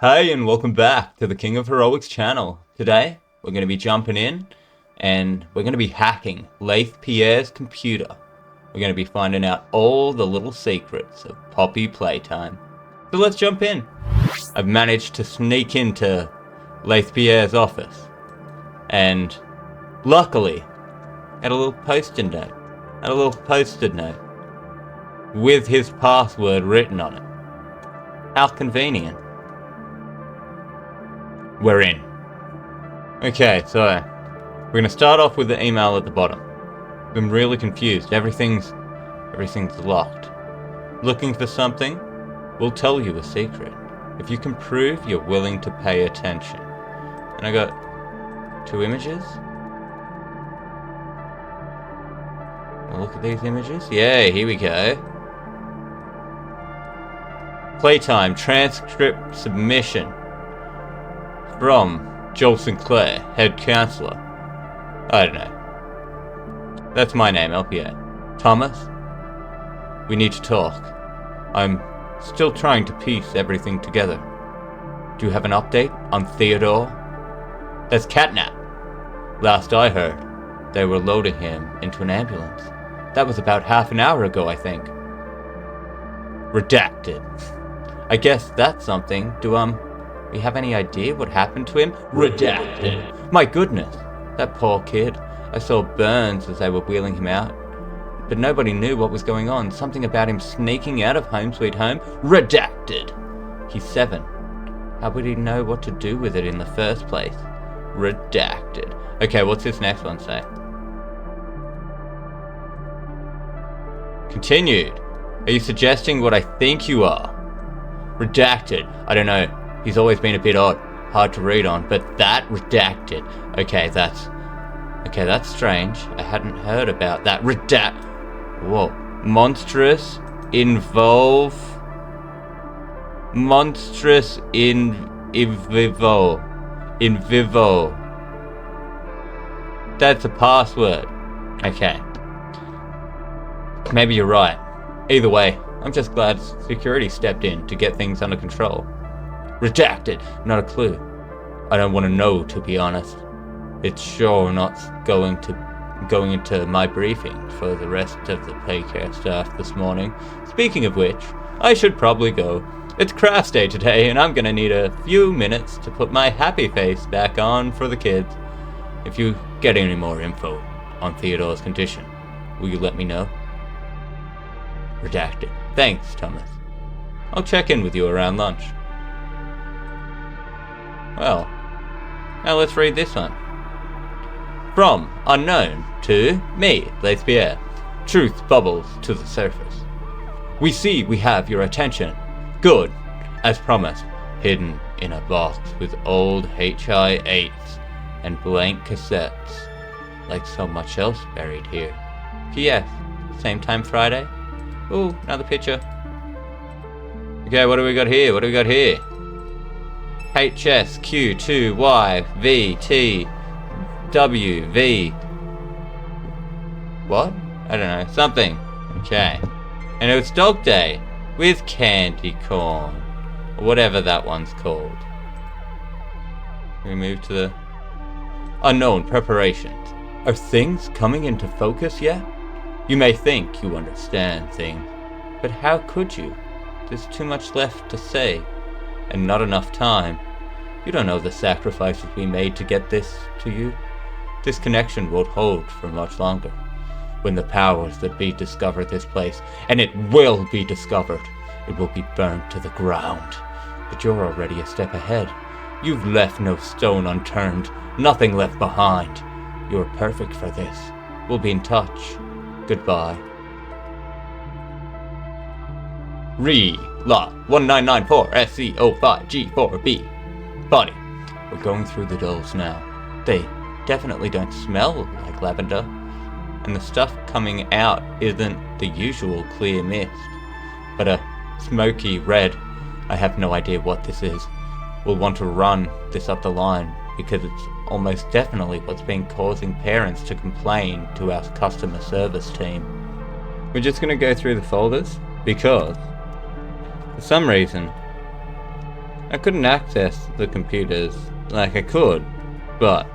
Hey, and welcome back to the King of Heroics channel. Today, we're going to be jumping in and we're going to be hacking Leith Pierre's computer. We're going to be finding out all the little secrets of Poppy Playtime. So let's jump in. I've managed to sneak into Leith Pierre's office and luckily had a little post-it note with his password written on it. How convenient. We're in. Okay, so we're going to start off with the email at the bottom. I'm really confused. Everything's locked. Looking for something? We'll tell you a secret. If you can prove you're willing to pay attention. And I got 2 images. I'll look at these images. Yeah, here we go. Playtime transcript submission. From Joel Sinclair, head counselor. I don't know. That's my name, LPA. Thomas? We need to talk. I'm still trying to piece everything together. Do you have an update on Theodore? That's catnap. Last I heard, they were loading him into an ambulance. That was about half an hour ago, I think. Redacted. I guess that's something. Do we have any idea what happened to him? Redacted. My goodness, that poor kid. I saw burns as they were wheeling him out. But nobody knew what was going on. Something about him sneaking out of Home Sweet Home. Redacted. He's 7. How would he know what to do with it in the first place? Redacted. Okay, what's this next one say? Continued. Are you suggesting what I think you are? Redacted. I don't know. He's always been a bit odd, hard to read on, but that redacted. Okay, that's strange. I hadn't heard about that. Whoa. Monstrous in vivo. That's a password. Okay. Maybe you're right. Either way, I'm just glad security stepped in to get things under control. Redacted. Not a clue. I don't want to know, to be honest. It's sure not going into my briefing for the rest of the Paycare staff this morning. Speaking of which, I should probably go. It's crafts day today, and I'm gonna need a few minutes to put my happy face back on for the kids. If you get any more info on Theodore's condition, will you let me know? Redacted. Thanks, Thomas. I'll check in with you around lunch. Well, now let's read this one. From unknown to me, Leith Pierre. Truth bubbles to the surface. We see we have your attention. Good, as promised, hidden in a box with old HI-8s and blank cassettes, like so much else buried here. P.S. Same time Friday? Ooh, another picture. Okay, what do we got here? HSQ2YVTWV. What? I don't know. Something. Okay. And it's Dog Day with candy corn. Or whatever that one's called. We move to the unknown preparations. Are things coming into focus yet? You may think you understand things, but how could you? There's too much left to say, and not enough time. You don't know the sacrifices we made to get this to you. This connection won't hold for much longer. When the powers that be discover this place, and it will be discovered, it will be burned to the ground. But you're already a step ahead. You've left no stone unturned, nothing left behind. You're perfect for this. We'll be in touch. Goodbye. Lot 1994 SC05G4B. Body. We're going through the dolls now. They definitely don't smell like lavender. And the stuff coming out isn't the usual clear mist, but a smoky red. I have no idea what this is. We'll want to run this up the line because it's almost definitely what's been causing parents to complain to our customer service team. We're just going to go through the folders because for some reason I couldn't access the computers like I could, but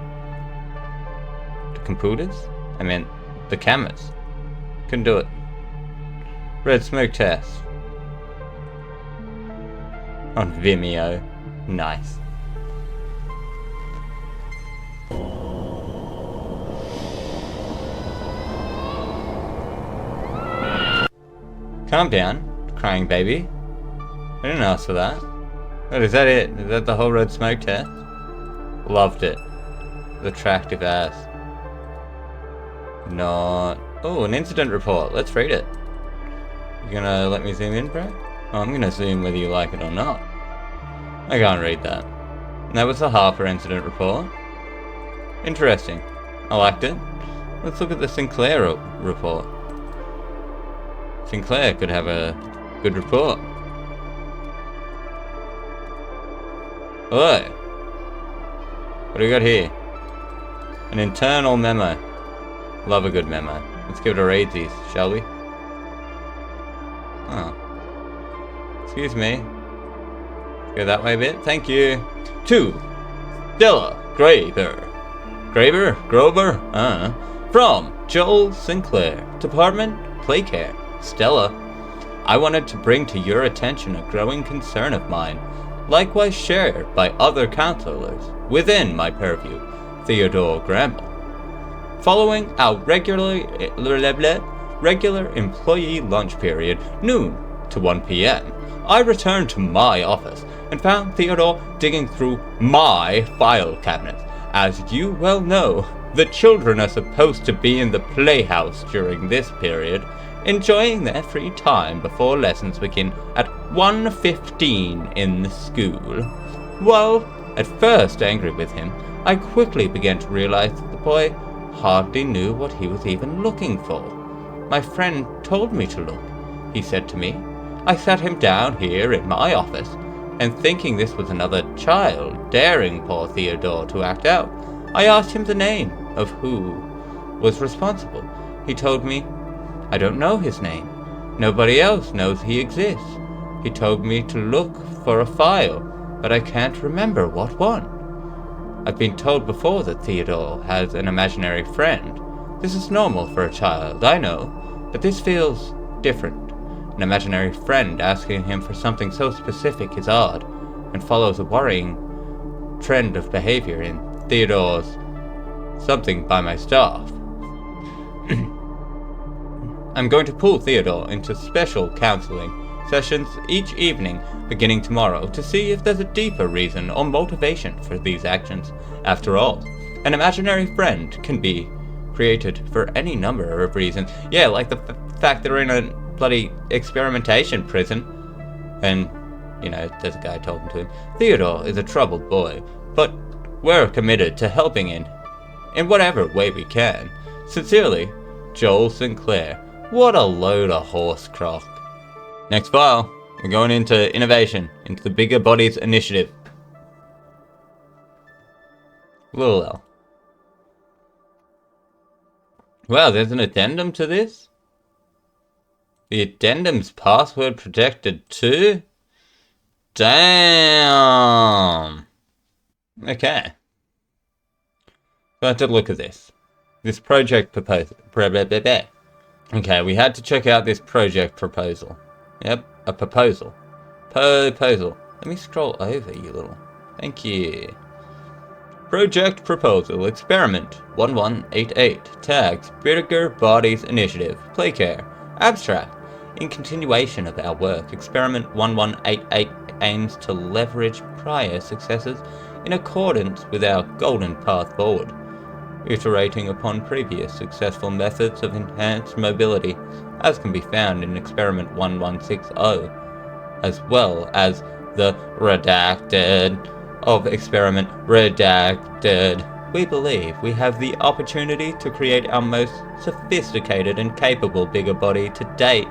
the computers? I meant the cameras. Couldn't do it. Red smoke test. On Vimeo. Nice. Calm down, crying baby. I didn't ask for that. What, is that it? Is that the whole red smoke test? Loved it. Attractive ass. Not... Oh, an incident report. Let's read it. You gonna let me zoom in, bro? Oh, I'm gonna zoom whether you like it or not. I can't read that. That was the Harper incident report. Interesting. I liked it. Let's look at the Sinclair report. Sinclair could have a good report. Hello. What do we got here? An internal memo. Love a good memo. Let's give it a read, these, shall we? Oh. Excuse me. Go that way a bit. Thank you. To Stella Grover. Grover? From Joel Sinclair. Department Playcare. Stella, I wanted to bring to your attention a growing concern of mine, likewise shared by other counselors within my purview, Theodore Gramble. Following our regular employee lunch period, noon to 1 p.m., I returned to my office and found Theodore digging through my file cabinets. As you well know, the children are supposed to be in the playhouse during this period, enjoying their free time before lessons begin at 1:15 in the school. While at first angry with him, I quickly began to realize that the boy hardly knew what he was even looking for. My friend told me to look, he said to me. I sat him down here in my office, and thinking this was another child daring poor Theodore to act out, I asked him the name of who was responsible. He told me, I don't know his name. Nobody else knows he exists. He told me to look for a file, but I can't remember what one. I've been told before that Theodore has an imaginary friend. This is normal for a child, I know, but this feels different. An imaginary friend asking him for something so specific is odd, and follows a worrying trend of behavior in Theodore's something by my staff. I'm going to pull Theodore into special counseling sessions each evening beginning tomorrow to see if there's a deeper reason or motivation for these actions. After all, an imaginary friend can be created for any number of reasons. Yeah, like the fact they're in a bloody experimentation prison. And, you know, there's a guy talking to him. Theodore is a troubled boy, but we're committed to helping in whatever way we can. Sincerely, Joel Sinclair. What a load of horse crock. Next file, we're going into innovation, into the Bigger Bodies Initiative. Little L. Wow, there's an addendum to this? The addendum's password protected too? Damn! Okay. So I had to look at this. This project proposal. Okay, we had to check out this project proposal. Yep, a proposal. Proposal. Let me scroll over, you little. Thank you. Project proposal. Experiment 1188. Tags. Bigger Bodies Initiative. Playcare. Abstract. In continuation of our work, Experiment 1188 aims to leverage prior successes in accordance with our golden path forward, iterating upon previous successful methods of enhanced mobility, as can be found in Experiment 1160, as well as the redacted of Experiment Redacted. We believe we have the opportunity to create our most sophisticated and capable bigger body to date.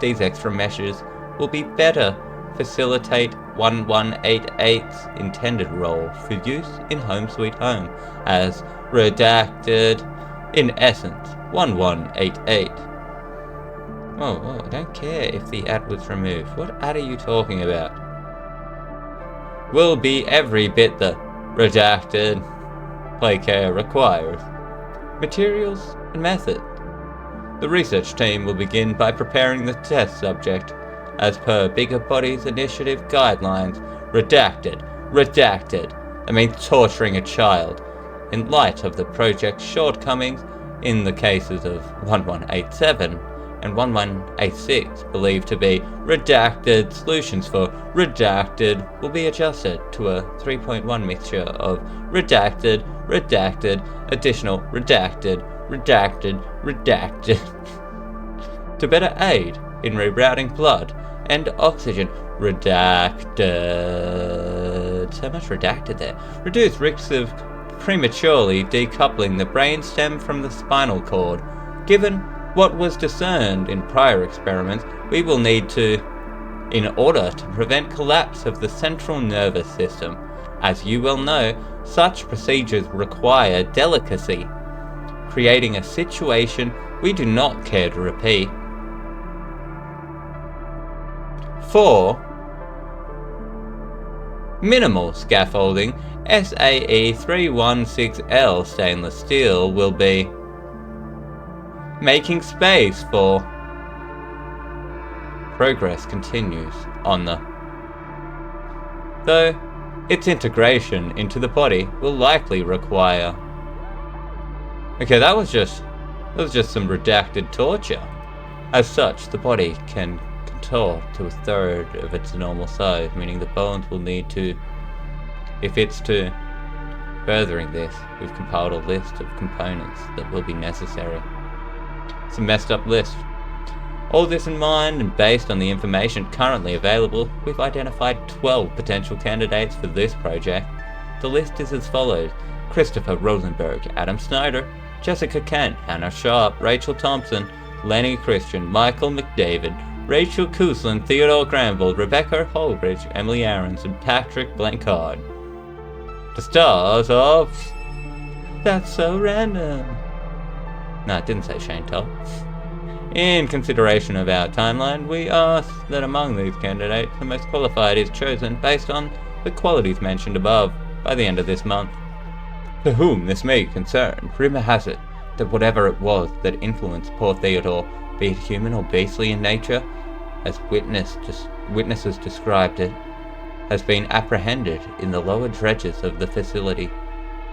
These extra measures will be better facilitate 1188's intended role for use in Home Sweet Home as redacted. In essence, 1188. Oh, I don't care if the ad was removed. What ad are you talking about? will be every bit the redacted Playtime requires. Materials and method. The research team will begin by preparing the test subject as per Bigger Bodies Initiative guidelines. Redacted. That means torturing a child. In light of the project's shortcomings in the cases of 1187 and 1186 believed to be redacted, solutions for redacted will be adjusted to a 3.1 mixture of redacted, additional redacted, to better aid in rerouting blood and oxygen. Redacted. So much redacted there. Reduce risks of prematurely decoupling the brainstem from the spinal cord. Given what was discerned in prior experiments, we will need to, in order to prevent collapse of the central nervous system. As you well know, such procedures require delicacy, creating a situation we do not care to repeat. 4. Minimal scaffolding. SAE 316L stainless steel will be making space for progress continues on the, though its integration into the body will likely require. Okay, that was just some redacted torture. As such, the body can contort to a third of its normal size, meaning the bones will need to, if it's to. Furthering this, we've compiled a list of components that will be necessary. It's a messed up list. All this in mind, and based on the information currently available, we've identified 12 potential candidates for this project. The list is as follows: Christopher Rosenberg, Adam Snyder, Jessica Kent, Hannah Sharp, Rachel Thompson, Lenny Christian, Michael McDavid, Rachel Cousland, Theodore Granville, Rebecca Holbridge, Emily Aarons, and Patrick Blancard. The stars of... That's so random. No, it didn't say Shane Toll. In consideration of our timeline, we ask that among these candidates, the most qualified is chosen based on the qualities mentioned above by the end of this month. To whom this may concern, rumour has it that whatever it was that influenced poor Theodore, be it human or beastly in nature, as witnesses described it, has been apprehended in the lower dredges of the facility.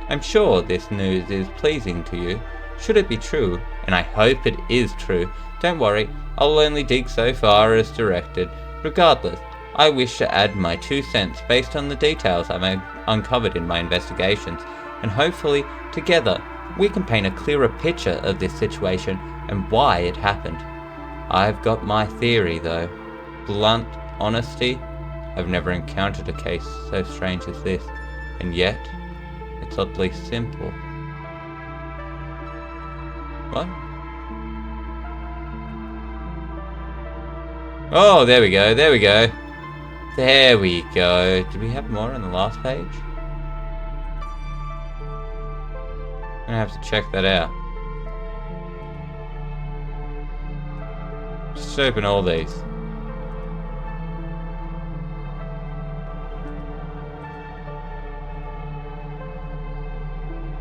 I'm sure this news is pleasing to you. Should it be true, and I hope it is true, don't worry, I'll only dig so far as directed. Regardless, I wish to add my 2 cents based on the details I've uncovered in my investigations, and hopefully, together, we can paint a clearer picture of this situation and why it happened. I've got my theory, though. Blunt honesty, I've never encountered a case so strange as this, and yet, it's oddly simple. What? Oh, there we go. Did we have more on the last page? I'm gonna have to check that out. Just open all these.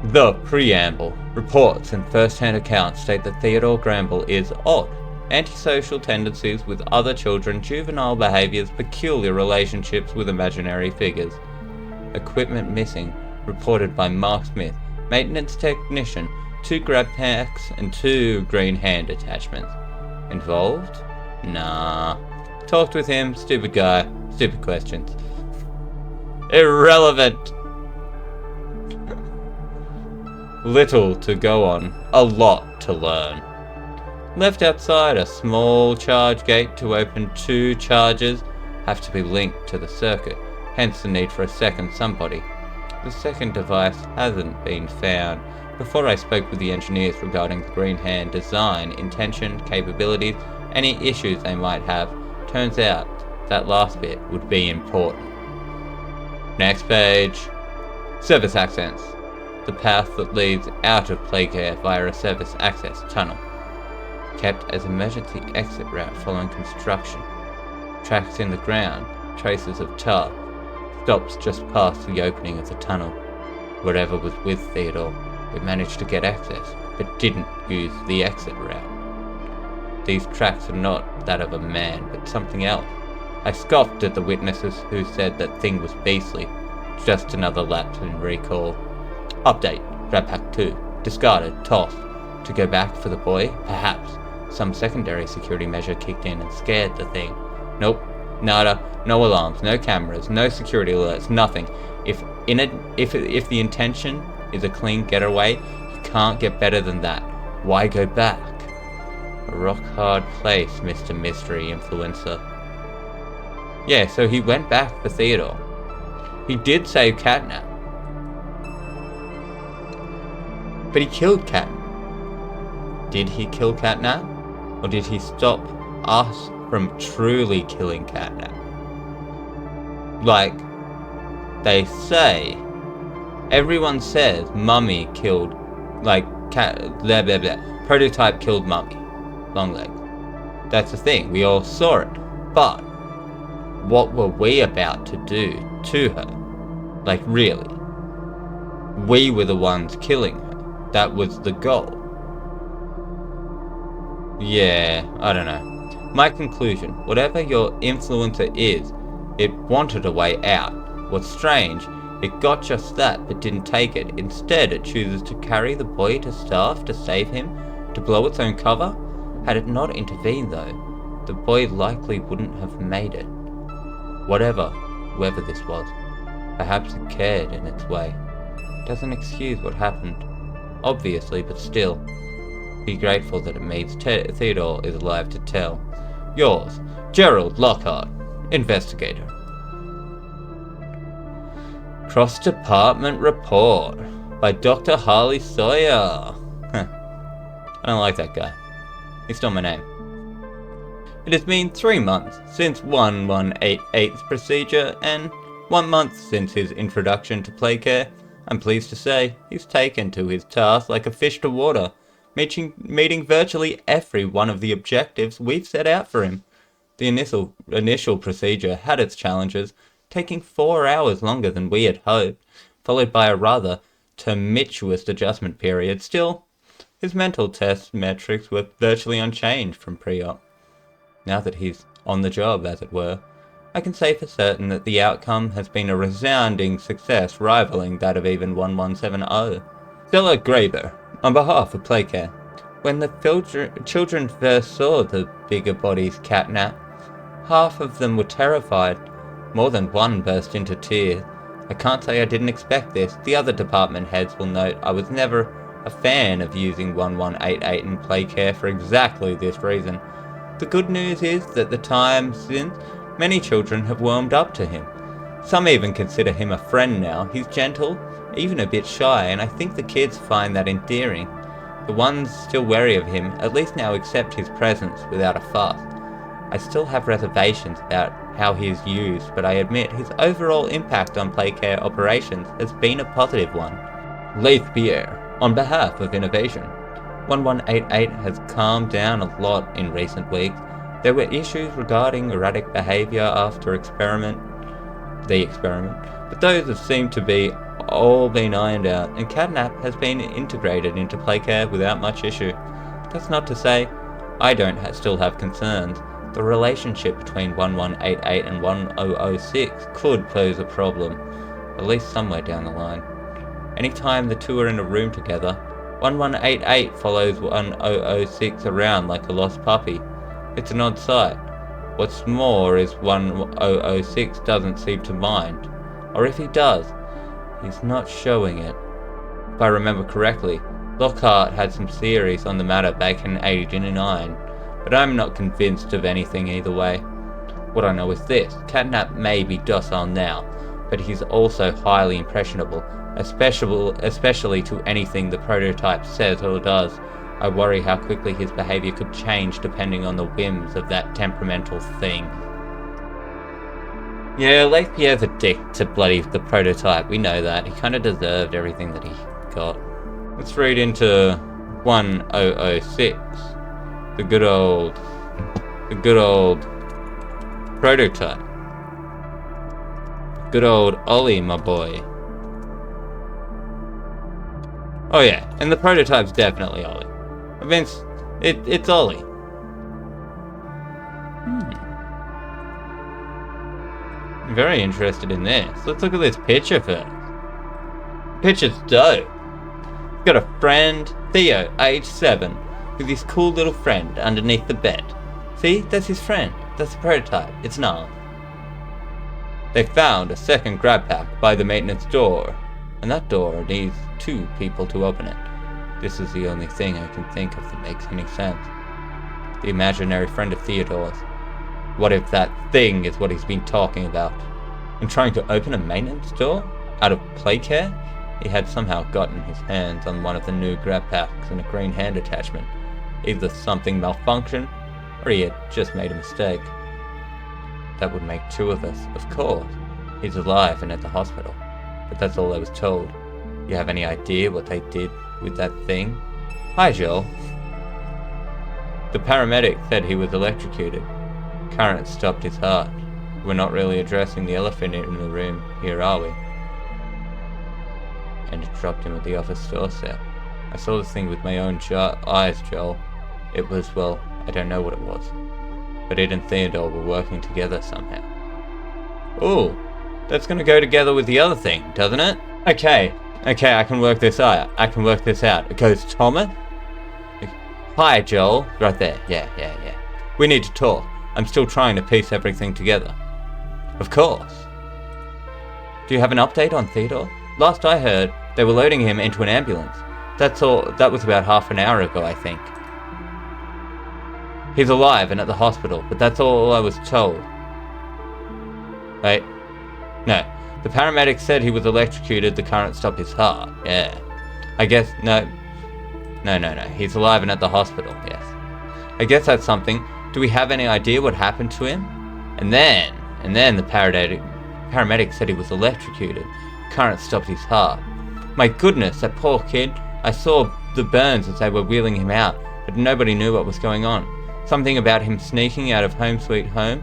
The preamble. Reports and first-hand accounts state that Theodore Granville is odd, antisocial tendencies with other children, juvenile behaviors, peculiar relationships with imaginary figures. Equipment missing, reported by Mark Smith, maintenance technician, 2 grab packs and 2 green hand attachments. Involved? Nah. Talked with him, stupid guy, stupid questions. Irrelevant. Little to go on, a lot to learn. Left outside a small charge gate to open 2 chargers have to be linked to the circuit, hence the need for a second somebody. The second device hasn't been found. Before I spoke with the engineers regarding the green hand design, intention, capabilities, any issues they might have, turns out that last bit would be important. Next page. Service access. The path that leads out of Playcare via a service access tunnel. Kept as emergency exit route following construction. Tracks in the ground, traces of tar. Stops just past the opening of the tunnel. Whatever was with Theodore, it managed to get access, but didn't use the exit route. These tracks are not that of a man, but something else. I scoffed at the witnesses who said that thing was beastly. Just another lapse in recall. Update. Rat Pack 2. Discarded. Tossed. To go back for the boy? Perhaps. Some secondary security measure kicked in and scared the thing. Nope. Nada. No alarms. No cameras. No security alerts. Nothing. If the intention is a clean getaway, you can't get better than that. Why go back? A rock-hard place, Mr. Mystery Influencer. Yeah, so he went back for Theodore. He did save Catnap. But he killed Catnap. Did he kill Catnap? Or did he stop us from truly killing Catnap? Like, they say, everyone says Mummy killed, like, Prototype killed Mummy. Longlegs. That's the thing, we all saw it. But what were we about to do to her? Like, really? We were the ones killing her. That was the goal. Yeah, I don't know. My conclusion, whatever your influencer is, it wanted a way out. What's strange, it got just that but didn't take it. Instead, it chooses to carry the boy to staff to save him, to blow its own cover. Had it not intervened though, the boy likely wouldn't have made it. Whoever this was, perhaps it cared in its way. Doesn't excuse what happened, obviously, but still. Be grateful that it means Theodore is alive to tell. Yours, Gerald Lockhart, Investigator. Cross-Department Report by Dr. Harley Sawyer. I don't like that guy. He stole my name. It has been 3 months since 1188's procedure and 1 month since his introduction to Playcare. I'm pleased to say he's taken to his task like a fish to water, meeting virtually every one of the objectives we've set out for him. The initial procedure had its challenges, taking 4 hours longer than we had hoped, followed by a rather tumultuous adjustment period. Still, his mental test metrics were virtually unchanged from pre-op. Now that he's on the job, as it were, I can say for certain that the outcome has been a resounding success, rivaling that of even 1170. Stella Graber, on behalf of Playcare. When the children first saw the bigger body's catnap, half of them were terrified. More than one burst into tears. I can't say I didn't expect this. The other department heads will note I was never a fan of using 1188 in Playcare for exactly this reason. The good news is that the time since, many children have warmed up to him. Some even consider him a friend now. He's gentle, even a bit shy, and I think the kids find that endearing. The ones still wary of him at least now accept his presence without a fuss. I still have reservations about how he is used, but I admit his overall impact on Playcare operations has been a positive one. Leith Pierre, on behalf of Innovation. 1188 has calmed down a lot in recent weeks. There were issues regarding erratic behavior after the experiment, but those have seemed to be all been ironed out, and Catnap has been integrated into Playcare without much issue. That's not to say I don't still have concerns. The relationship between 1188 and 1006 could pose a problem, at least somewhere down the line. Anytime the two are in a room together, 1188 follows 1006 around like a lost puppy. It's an odd sight. What's more is 1006 doesn't seem to mind. Or if he does, he's not showing it. If I remember correctly, Lockhart had some theories on the matter back in 89, but I'm not convinced of anything either way. What I know is this: Catnap may be docile now, but he's also highly impressionable, especially to anything the prototype says or does. I worry how quickly his behavior could change depending on the whims of that temperamental thing. Yeah, Leith Pierre's a dick to the prototype, we know that. He kind of deserved everything that he got. Let's read into 1006. The good old prototype. Good old Ollie, my boy. Oh yeah, and the prototype's definitely Ollie. I mean, it's Ollie. I'm very interested in this. Let's look at this picture first. Picture's dope. He's got a friend, Theo, age 7, with his cool little friend underneath the bed. See, that's his friend. That's the prototype. It's not. They found a second grab pack by the maintenance door, and that door needs 2 people to open it. This is the only thing I can think of that makes any sense. The imaginary friend of Theodore's. What if that thing is what he's been talking about? And trying to open a maintenance door? Out of play care? He had somehow gotten his hands on one of the new grab packs and a green hand attachment. Either something malfunctioned, or he had just made a mistake. That would make 2 of us, of course. He's alive and at the hospital. But that's all I was told. You have any idea what they did with that thing? Hi, Joel. The paramedic said he was electrocuted. Current stopped his heart. We're not really addressing the elephant in the room here, are we? And it dropped him at the office doorstep. I saw the thing with my own eyes, Joel. It was, well, I don't know what it was. But it and Theodore were working together somehow. Ooh, that's gonna go together with the other thing, doesn't it? Okay, I can work this out. It goes Thomas? Hi, Joel. Right there. Yeah. We need to talk. I'm still trying to piece everything together. Of course. Do you have an update on Theodore? Last I heard, they were loading him into an ambulance. That's all. That was about half an hour ago, I think. He's alive and at the hospital, but that's all I was told. Wait. No. The paramedic said he was electrocuted, the current stopped his heart. Yeah. I guess, no. No. He's alive and at the hospital, yes. I guess that's something. Do we have any idea what happened to him? And then the paramedic said he was electrocuted. Current stopped his heart. My goodness, that poor kid. I saw the burns as they were wheeling him out, but nobody knew what was going on. Something about him sneaking out of Home Sweet Home.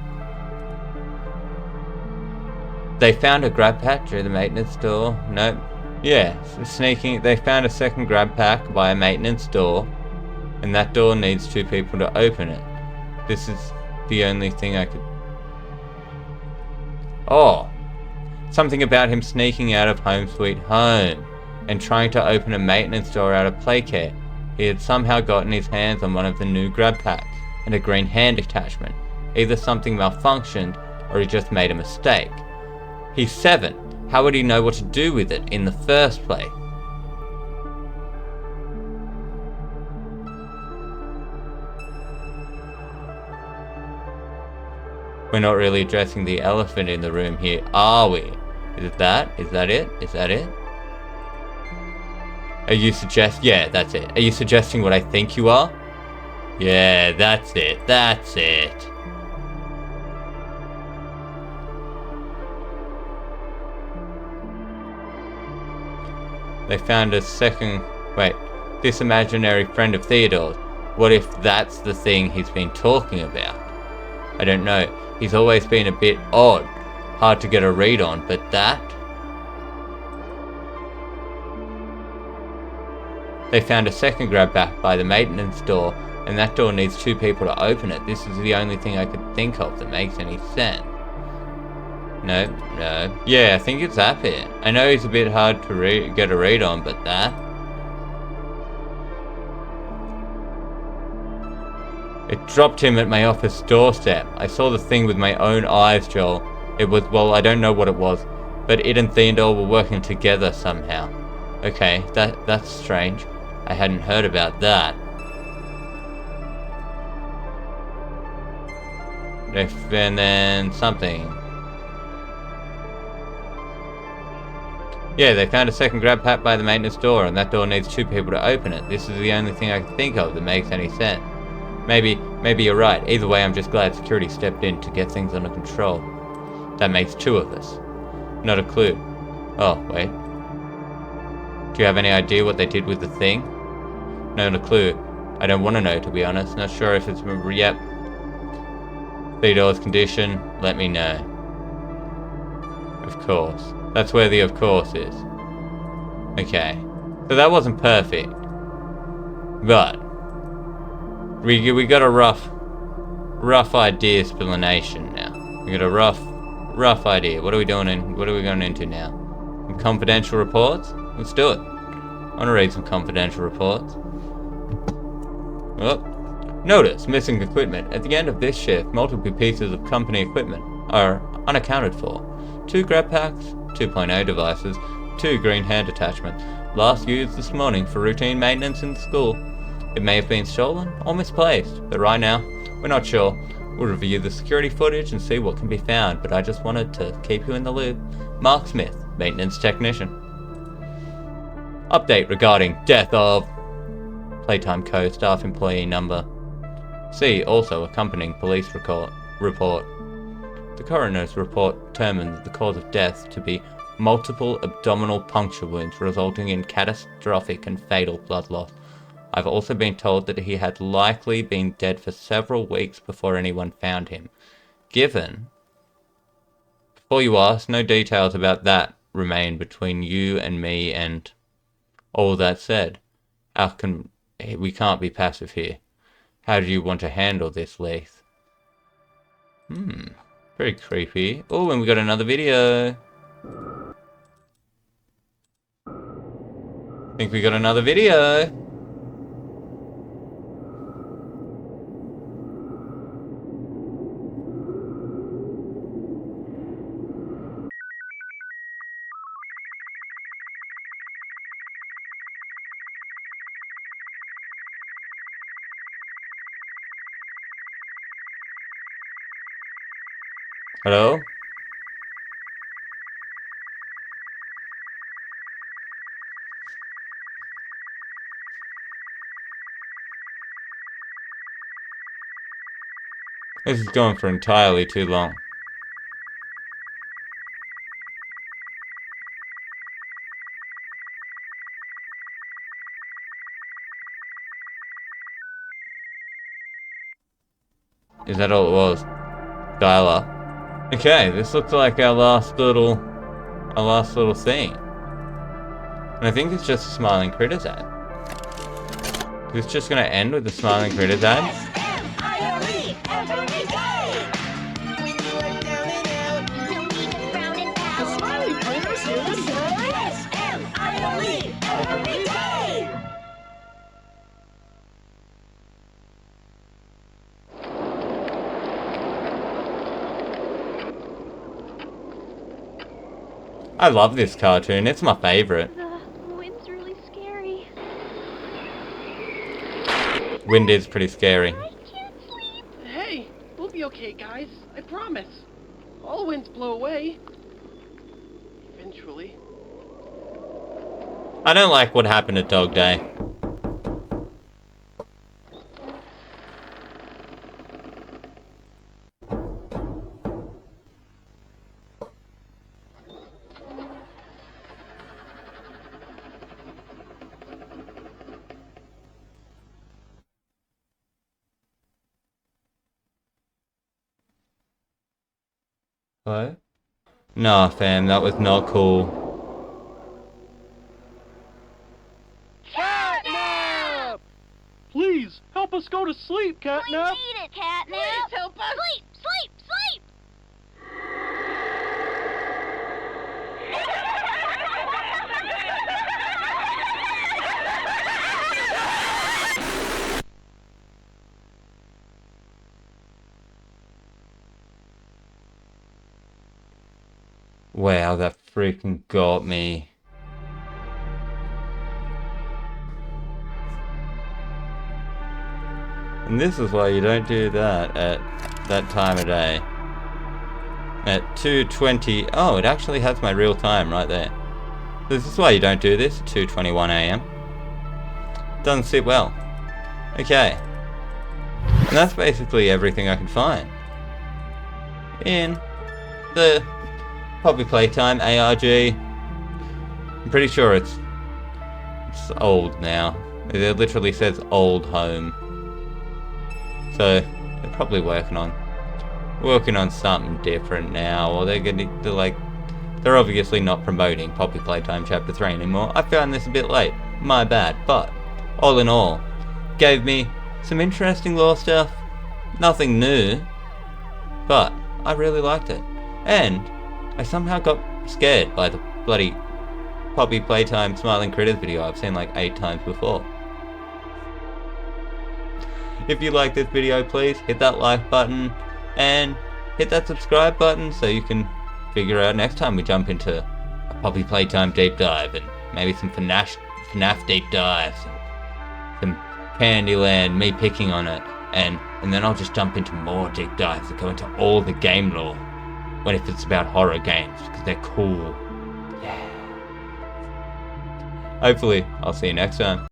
They found a grab pack through the maintenance door. Nope. Yeah, sneaking. They found a second grab pack by a maintenance door, and that door needs 2 people to open it. This is the only thing I could... Oh! Something about him sneaking out of Home Sweet Home and trying to open a maintenance door out of Playcare. He had somehow gotten his hands on one of the new grab packs and a green hand attachment. Either something malfunctioned or he just made a mistake. He's 7. How would he know what to do with it in the first place? We're not really addressing the elephant in the room here, are we? Is it that? Is that it? Are you yeah, that's it. Are you suggesting what I think you are? Yeah, that's it. They found a second... Wait, this imaginary friend of Theodore's. What if that's the thing he's been talking about? I don't know. He's always been a bit odd. Hard to get a read on, but that... They found a second grab pack by the maintenance door, and that door needs 2 people to open it. This is the only thing I could think of that makes any sense. No. Yeah, I think it's that bit. I know he's a bit hard to get a read on, but that... It dropped him at my office doorstep. I saw the thing with my own eyes, Joel. It was, well, I don't know what it was, but it and Theodore were working together somehow. Okay, that's strange. I hadn't heard about that. And then something. Yeah, they found a second grab pack by the maintenance door, and that door needs 2 people to open it. This is the only thing I can think of that makes any sense. Maybe you're right. Either way, I'm just glad security stepped in to get things under control. That makes 2 of us. Not a clue. Oh, wait. Do you have any idea what they did with the thing? Not a clue. I don't want to know, to be honest. Not sure if it's... Yep. Theodore's condition. Let me know. Of course. That's where the of course is. Okay. So that wasn't perfect. But we got a rough idea explanation now. We got a rough idea. What are we going into now? Some confidential reports? Let's do it. I want to read some confidential reports. Oh. Notice missing equipment. At the end of this shift, multiple pieces of company equipment are unaccounted for. 2 grab packs, 2.0 devices, 2 green hand attachments. Last used this morning for routine maintenance in the school. It may have been stolen or misplaced, but right now, we're not sure. We'll review the security footage and see what can be found, but I just wanted to keep you in the loop. Mark Smith, maintenance technician. Update regarding death of Playtime co-staff employee number. See also accompanying police report. The coroner's report determined the cause of death to be multiple abdominal puncture wounds resulting in catastrophic and fatal blood loss. I've also been told that he had likely been dead for several weeks before anyone found him. Before you ask, no details about that remain between you and me, and all that said, we can't be passive here. How do you want to handle this, Leith? Very creepy. Oh, and we got another video. I think we got another video. Hello? This is going for entirely too long. Is that all it was? Dial up. Okay, this looks like our last little thing. And I think it's just a Smiling Critters ad. Is this just gonna end with the Smiling Critters ad? I love this cartoon, it's my favorite. The wind's really scary. Wind is pretty scary. I can't sleep. Hey, we'll be okay, guys. I promise. All winds blow away. Eventually. I don't like what happened at Dog Day. What? Nah, fam, that was not cool. Catnap! Please, help us go to sleep, Catnap! Please eat it, Catnap. Please help us! Sleep, sleep, sleep! Wow, that freaking got me. And this is why you don't do that at that time of day. At 2:20. Oh, it actually has my real time right there. This is why you don't do this at 2:21 AM. Doesn't sit well. Okay. And that's basically everything I can find in the Probably Playtime ARG. I'm pretty sure it's old now. It literally says old home. So they're probably working on something different now, or they're they're obviously not promoting Poppy Playtime Chapter 3 anymore. I found this a bit late, my bad, but all in all, gave me some interesting lore stuff, nothing new, but I really liked it. And I somehow got scared by the bloody Poppy Playtime Smiling Critters video I've seen like 8 times before. If you like this video, please hit that like button and hit that subscribe button so you can figure out next time we jump into a Poppy Playtime deep dive and maybe some FNAF deep dives and some Candyland, me picking on it, and then I'll just jump into more deep dives that go into all the game lore when if it's about horror games because they're cool. Yeah. Hopefully, I'll see you next time.